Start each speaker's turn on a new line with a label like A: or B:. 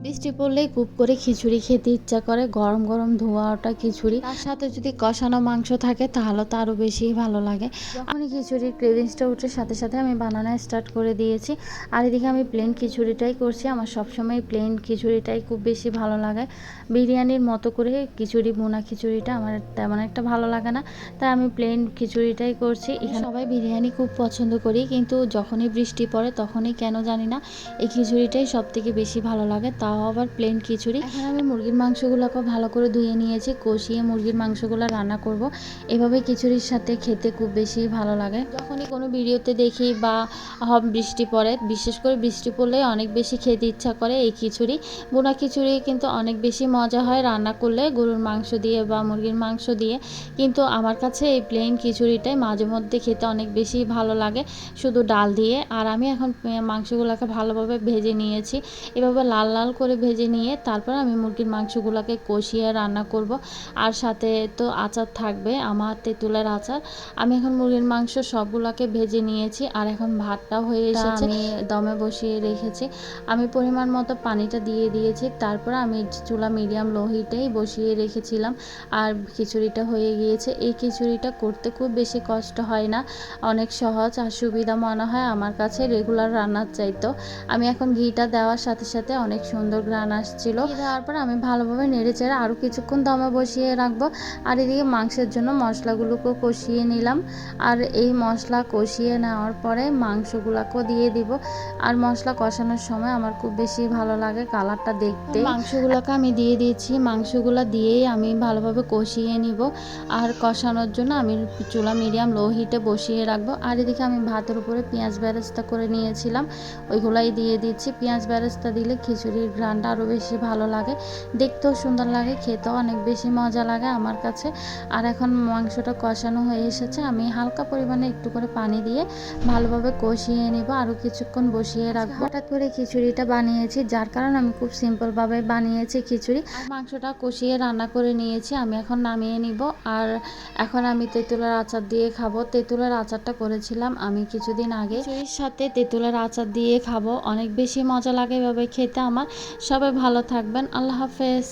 A: বৃষ্টি পড়লেই খুব করে খিচুড়ি খেতে ইচ্ছা করে, গরম গরম ধোয়া ওঠা খিচুড়ি, তার সাথে যদি কষানো মাংস থাকে তাহলে তো আরও বেশি ভালো লাগে। যখনই খিচুড়ির ক্রেভিংসটা উঠে সাথে সাথে আমি বানানো স্টার্ট করে দিয়েছি। আর এদিকে আমি প্লেন খিচুড়িটাই করছি। আমার সবসময় প্লেন খিচুড়িটাই খুব বেশি ভালো লাগে। বিরিয়ানির মতো করে খিচুড়ি, বোনা খিচুড়িটা আমার তেমন একটা ভালো লাগে না, তাই আমি প্লেন খিচুড়িটাই করছি। এখানে সবাই বিরিয়ানি খুব পছন্দ করি, কিন্তু যখনই বৃষ্টি পড়ে তখনই কেন জানি না এই খিচুড়িটাই সব থেকে বেশি ভালো লাগে, তাও আবার প্লেন খিচুড়ি। এখন আমি মুরগির মাংসগুলোকে ভালো করে ধুয়ে নিয়েছি, কষিয়ে মুরগির মাংসগুলো রান্না করব। এভাবে খিচুড়ির সাথে খেতে খুব বেশি ভালো লাগে। যখনই কোনো ভিডিওতে দেখি বা বৃষ্টি পড়ে, বিশেষ করে বৃষ্টি পড়লে অনেক বেশি খেতে ইচ্ছা করে এই খিচুড়ি। বোনা খিচুড়ি কিন্তু অনেক বেশি মজা হয় রান্না করলে, গরুর মাংস দিয়ে বা মুরগির মাংস দিয়ে। কিন্তু আমার কাছে এই প্লেন খিচুড়িটাই মাঝে মধ্যে খেতে অনেক বেশি ভালো লাগে, শুধু ডাল দিয়ে। আর আমি এখন মাংসগুলোকে ভালোভাবে ভেজে নিয়েছি। এভাবে লাল লাল করে ভেজে নিয়ে তারপর আমি মুরগির মাংসগুলোকে কষিয়ে রান্না করব। আর সাথে তো আচার থাকবে, আমার তেঁতুলের আচার। আমি এখন মুরগির মাংস সবগুলোকে ভেজে নিয়েছি, আর এখন ভাতটাও হয়ে এসেছে, আমি দমে বসিয়ে রেখেছি। আমি পরিমাণ মতো পানিটা দিয়ে দিয়েছি, তারপর আমি চুলা মিডিয়াম লো হিটেই বসিয়ে রেখেছিলাম। আর খিচুড়িটা হয়ে গিয়েছে। এই খিচুড়িটা করতে খুব বেশি কষ্ট হয় না, অনেক সহজ আর সুবিধা মনে হয় আমার কাছে রেগুলার রান্নার চাইতো। আমি এখন ঘিটা দেওয়ার সাথে সাথে অনেক সুন্দর ঘ্রাণ আসছিল। ঘি দেওয়ার পর আমি ভালোভাবে নেড়ে চেড়ে আরও কিছুক্ষণ দমে বসিয়ে রাখবো। আর এদিকে মাংসের জন্য মশলাগুলোকেও কষিয়ে নিলাম। আর এই মশলা কষিয়ে নেওয়ার পরে মাংসগুলোকেও দিয়ে দিব। আর মশলা কষানোর সময় আমার খুব বেশি ভালো লাগে কালারটা দেখতে। মাংসগুলোকে আমি দিয়ে দিয়েছি, মাংসগুলো দিয়েই আমি ভালোভাবে কষিয়ে নিব। আর কষানোর জন্য আমি চুলা মিডিয়াম লো হিটে বসিয়ে রাখবো। আর এদিকে আমি ভাতের উপরে পেঁয়াজ বেরেস্তা করে নিয়েছিলাম, ওইগুলাই দিয়ে দিচ্ছি। পেঁয়াজ বেরেস্তা দিলে খিচুড়ির ঘ্রাণটা আরও বেশি ভালো লাগে, দেখতেও সুন্দর লাগে, খেতেও অনেক বেশি মজা লাগে আমার কাছে। আর এখন মাংসটা কষানো হয়ে এসেছে, আমি হালকা পরিমাণে একটু করে পানি দিয়ে ভালোভাবে কষিয়ে নিব, আরও কিছুক্ষণ বসিয়ে রাখবো। হঠাৎ করে খিচুড়িটা বানিয়েছি, যার কারণে আমি খুব সিম্পলভাবে বানিয়েছি খিচুড়ি। আর মাংসটা কষিয়ে রান্না করে নিয়েছি, আমি এখন নামিয়ে নিব। আর এখন আমি তেঁতুলের আচার দিয়ে খাবো। তেঁতুলের আচারটা করেছিলাম আমি কিছুদিন আগে, খিচুড়ির সাথে তেঁতুলের আচার দিয়ে খাবো, অনেক বেশি মজা লাগে এভাবে খেতে আমার। সবাই ভালো থাকবেন, আল্লাহ হাফেজ।